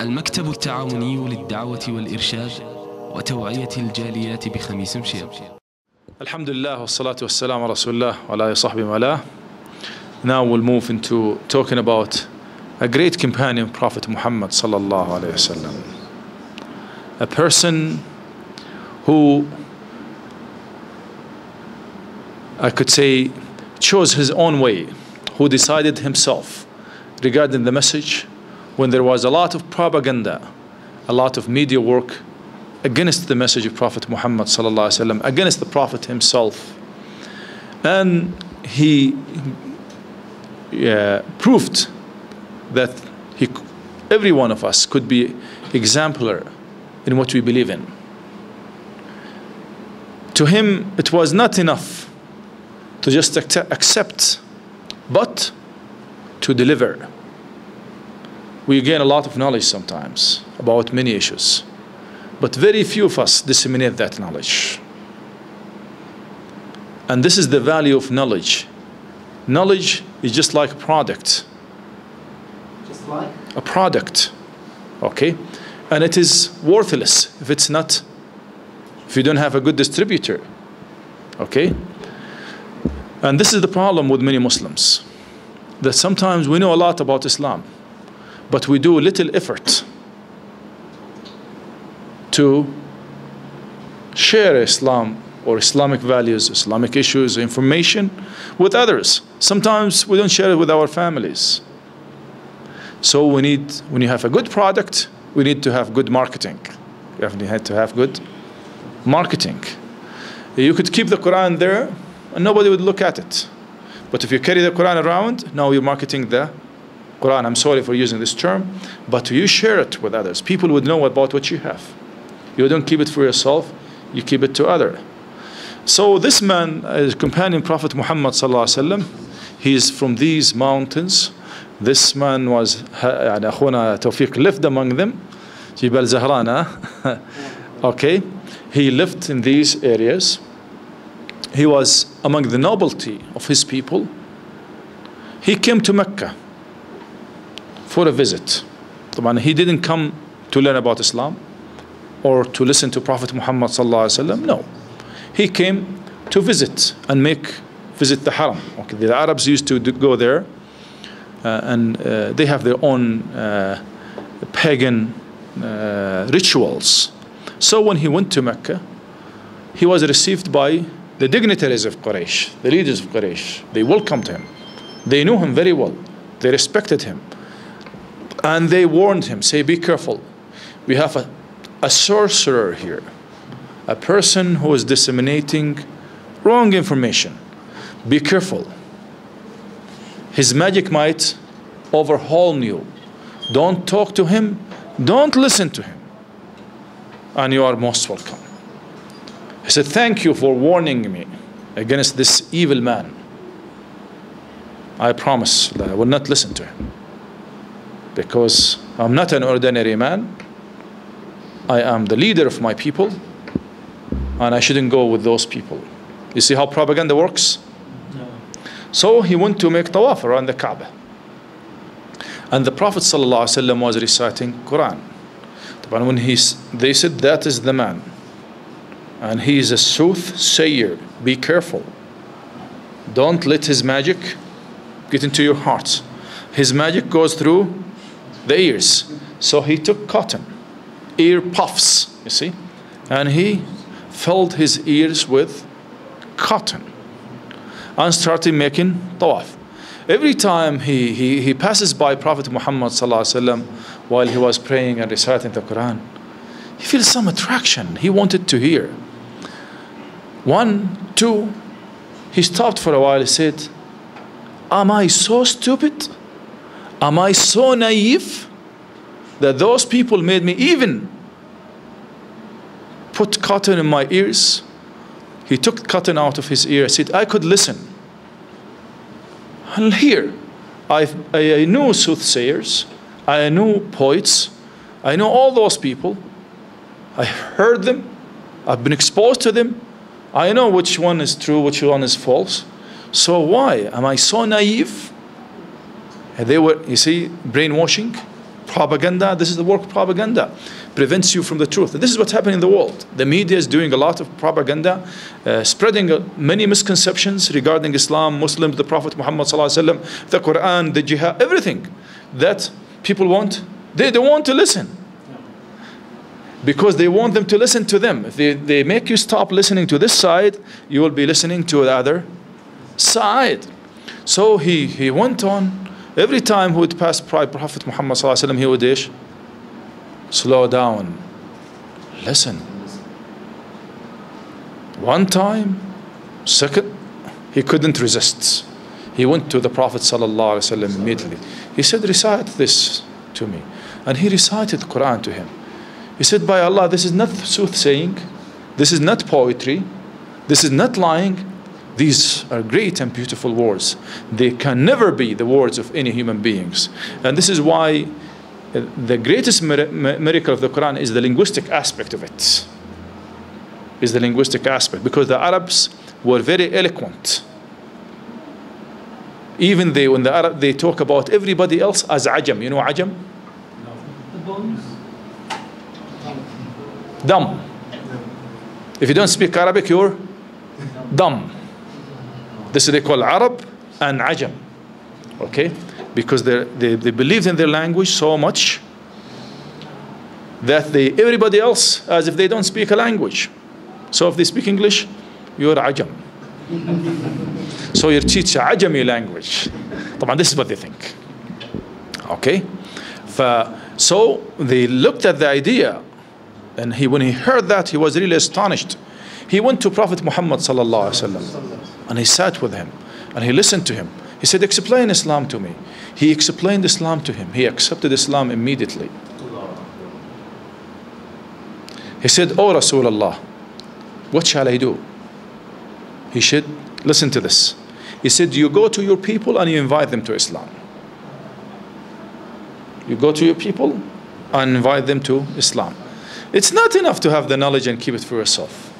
المكتب التعاوني للدعوة والإرشاد وتوعية الجاليات بخميس مشيط. الحمد لله والصلاة والسلام على رسول الله وعلى آله وصحبه وآله. Now we'll move into talking about a great companion, Prophet Muhammad sallallahu alayhi wasallam. A person who, I could say, chose his own way, who decided himself regarding the message when there was a lot of propaganda, a lot of media work against the message of Prophet Muhammad sallallahu alaihi wasallam, against the Prophet himself. And he proved that every one of us could be exemplar in what we believe in. To him, it was not enough to just accept, but to deliver. We gain a lot of knowledge sometimes about many issues, but very few of us disseminate that knowledge. And this is the value of knowledge. Knowledge is just like a product. Just like? A product, okay? And it is worthless if you don't have a good distributor, okay? And this is the problem with many Muslims, that sometimes we know a lot about Islam, but we do little effort to share Islam or Islamic values, Islamic issues, information with others. Sometimes we don't share it with our families. So when you have a good product, we need to have good marketing. You have to have good marketing. You could keep the Quran there and nobody would look at it. But if you carry the Quran around, now you're marketing the Quran. I'm sorry for using this term, but you share it with others. People would know about what you have. You don't keep it for yourself, you keep it to others. So this man, his companion Prophet Muhammad sallallahu alaihi wasallam, he is from these mountains. This man was, أخونا Tufayl lived among them, Jibal Zahrana. Okay, he lived in these areas. He was among the nobility of his people. He came to Mecca for a visit. He didn't come to learn about Islam or to listen to Prophet Muhammad sallallahu alaihi wasallam. No, he came to visit and visit the Haram. Okay, the Arabs used to go there, and they have their own pagan rituals. So when he went to Mecca, he was received by the dignitaries of Quraysh, the leaders of Quraysh. They welcomed him. They knew him very well. They respected him. And they warned him, say, be careful. We have a sorcerer here, a person who is disseminating wrong information. Be careful. His magic might overhaul you. Don't talk to him. Don't listen to him. And you are most welcome. He said, thank you for warning me against this evil man. I promise that I will not listen to him, because I'm not an ordinary man. I am the leader of my people, and I shouldn't go with those people. You see how propaganda works? No. So he went to make tawaf around the Kaaba. And the Prophet ﷺ was reciting Quran. When they said, that is the man, and he is a soothsayer, be careful. Don't let his magic get into your heart. His magic goes through the ears. So he took cotton, ear puffs, you see, and he filled his ears with cotton and started making tawaf. Every time he passes by Prophet Muhammad sallallahu alaihi wasallam while he was praying and reciting the Quran, he feels some attraction. He wanted to hear. 1, 2, he stopped for a while. He said, am I so stupid? Am I so naive that those people made me even put cotton in my ears? He took cotton out of his ear. He said, I could listen. And here, I knew soothsayers, I knew poets, I know all those people. I heard them, I've been exposed to them. I know which one is true, which one is false. So why am I so naive? And they were, you see, brainwashing, propaganda. This is the work of propaganda. Prevents you from the truth. This is what's happening in the world. The media is doing a lot of propaganda, spreading many misconceptions regarding Islam, Muslims, the Prophet Muhammad sallallahu alaihi wasallam, the Quran, the jihad, everything that people want. They don't want to listen. Because they want them to listen to them. If they make you stop listening to this side, you will be listening to the other side. So he went on. Every time he would pass by Prophet Muhammad sallallahu alaihi wasallam, he would slow down, listen. One time, second, he couldn't resist. He went to the Prophet sallallahu alaihi wasallam immediately. He said, recite this to me. And he recited the Quran to him. He said, by Allah, this is not soothsaying. This is not poetry. This is not lying. These are great and beautiful words. They can never be the words of any human beings. And this is why the greatest miracle of the Quran is the linguistic aspect of it. Is the linguistic aspect. Because the Arabs were very eloquent. Even when the Arab, they talk about everybody else as ajam. You know ajam? Dumb. If you don't speak Arabic, you're dumb. This is they call Arab and Ajam. Okay? Because they believed in their language so much that everybody else as if they don't speak a language. So if they speak English, you're Ajam. So you teach Ajami language. This is what they think. Okay? So they looked at the idea, and when he heard that, he was really astonished. He went to Prophet Muhammad sallallahu alaihi wasallam, and he sat with him, and he listened to him. He said, explain Islam to me. He explained Islam to him. He accepted Islam immediately. He said, oh Rasulullah, what shall I do? He said, listen to this. He said, you go to your people and you invite them to Islam. You go to your people and invite them to Islam. It's not enough to have the knowledge and keep it for yourself.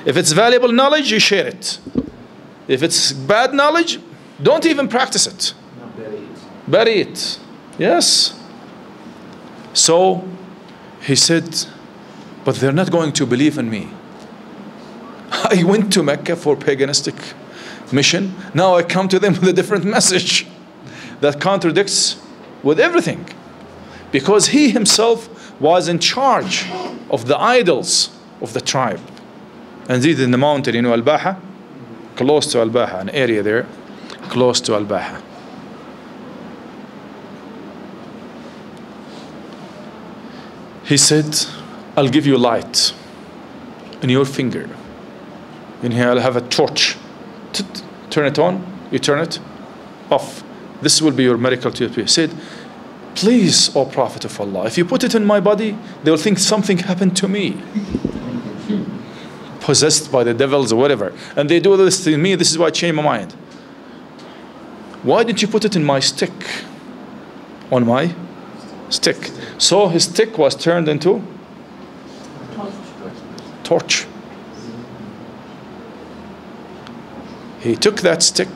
If it's valuable knowledge, you share it. If it's bad knowledge, don't even practice it. Bury it. Yes. So he said, but they're not going to believe in me. I went to Mecca for paganistic mission. Now I come to them with a different message that contradicts with everything. Because he himself was in charge of the idols of the tribe. And this in the mountain, you know, Al-Baha, close to Al-Baha, an area there, close to Al-Baha. He said, I'll give you light in your finger. In here I'll have a torch. Turn it on, you turn it off. This will be your miracle to your people. He said, please, O Prophet of Allah, if you put it in my body, they will think something happened to me. Possessed by the devils or whatever. And they do this to me, this is why I changed my mind. Why didn't you put it in my stick? On my stick. So his stick was turned into torch. He took that stick,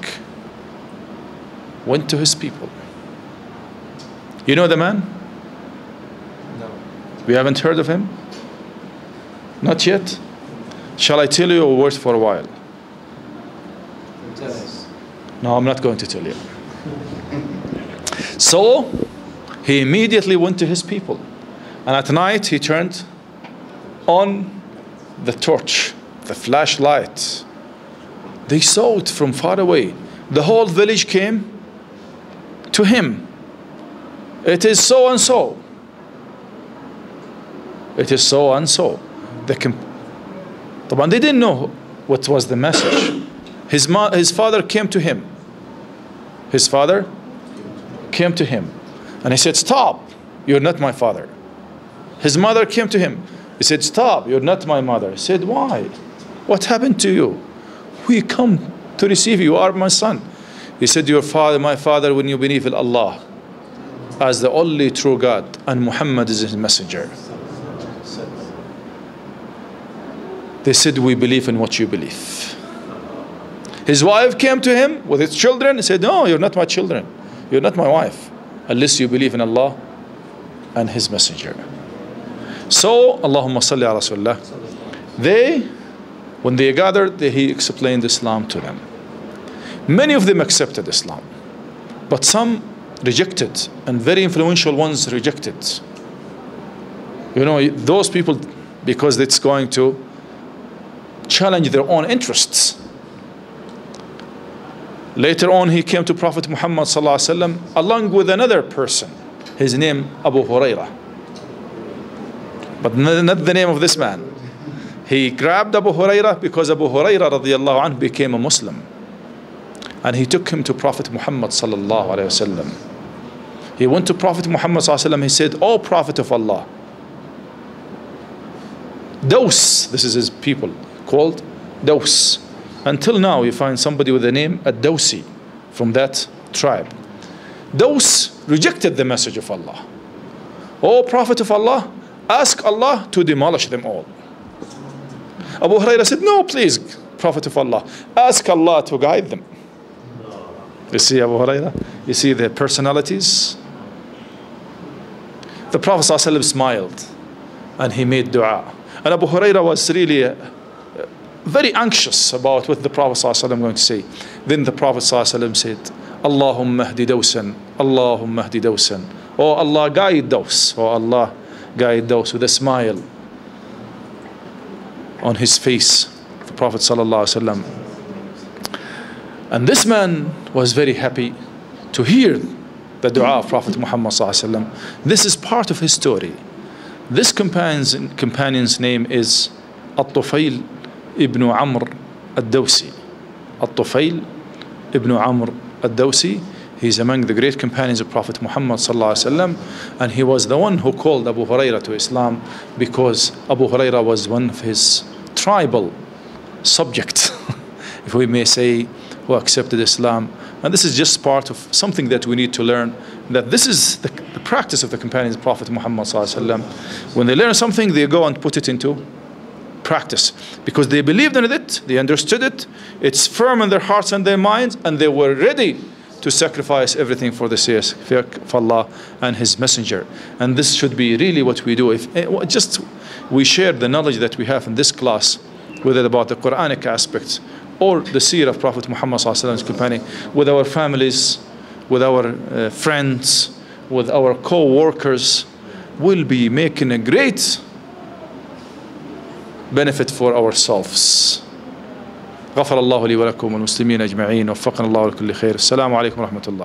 went to his people. You know the man? No. We haven't heard of him? Not yet? Shall I tell you a word for a while? Tell us. No, I'm not going to tell you. So, he immediately went to his people. And at night, he turned on the torch, the flashlight. They saw it from far away. The whole village came to him. It is so and so. It is so and so. They didn't know what was the message. His father came to him. His father came to him. And he said, stop, you're not my father. His mother came to him. He said, stop, you're not my mother. He said, why? What happened to you? We come to receive you. You are my son. He said, your father, my father, when you believe in Allah as the only true God and Muhammad is his messenger. They said, we believe in what you believe. His wife came to him with his children and said, no, you're not my children. You're not my wife. unless you believe in Allah and His Messenger. So, Allahumma salli ala Rasulullah. When they gathered, He explained Islam to them. Many of them accepted Islam, but some rejected, and very influential ones rejected. You know, those people, because it's going to challenge their own interests. Later on, he came to Prophet Muhammad sallallahu alaihi wasallam along with another person. His name Abu Hurairah, but not the name of this man. He grabbed Abu Hurairah because Abu Hurairah radiyallahu anhu became a Muslim, and he took him to Prophet Muhammad sallallahu alaihi wasallam. He went to Prophet Muhammad sallallahu alaihi wasallam. He said, "O Prophet of Allah, Dawsi, this is his people called Dawsi. Until now, you find somebody with the name Dawsi from that tribe. Dawsi rejected the message of Allah. O Prophet of Allah, ask Allah to demolish them all." Abu Hurairah said, "No, please, Prophet of Allah, ask Allah to guide them." You see Abu Hurairah? You see the personalities? The Prophet ﷺ smiled and he made dua. And Abu Hurairah was really very anxious about what the Prophet ﷺ going to say. Then the Prophet ﷺ said, "Allahumma hdi Dawsan, Allahumma hdi Dawsan." Oh Allah, guide Daws. Oh Allah, guide Daws, with a smile on his face, the Prophet ﷺ. And this man was very happy to hear the dua of Prophet Muhammad ﷺ. This is part of his story. This companion's name is الطفيل ibn Amr الدوسي. الطفيل ibn Amr الدوسي. He's among the great companions of Prophet Muhammad ﷺ, and he was the one who called Abu Hurairah to Islam, because Abu Hurairah was one of his tribal subjects, if we may say, who accepted Islam. And this is just part of something that we need to learn, that this is the practice of the companions of Prophet Muhammad ﷺ. When they learn something, they go and put it into practice, because they believed in it, they understood it, it's firm in their hearts and their minds, and they were ready to sacrifice everything for the sake of Allah and His Messenger. And this should be really what we do. If just we share the knowledge that we have in this class, whether about the Quranic aspects or the seerah of Prophet Muhammad ﷺ's companion, with our families, with our friends, with our co-workers, we'll be making a great benefit for ourselves. غفر الله لي ولكم والمسلمين أجمعين وفقنا الله لكل خير. السلام عليكم ورحمة الله.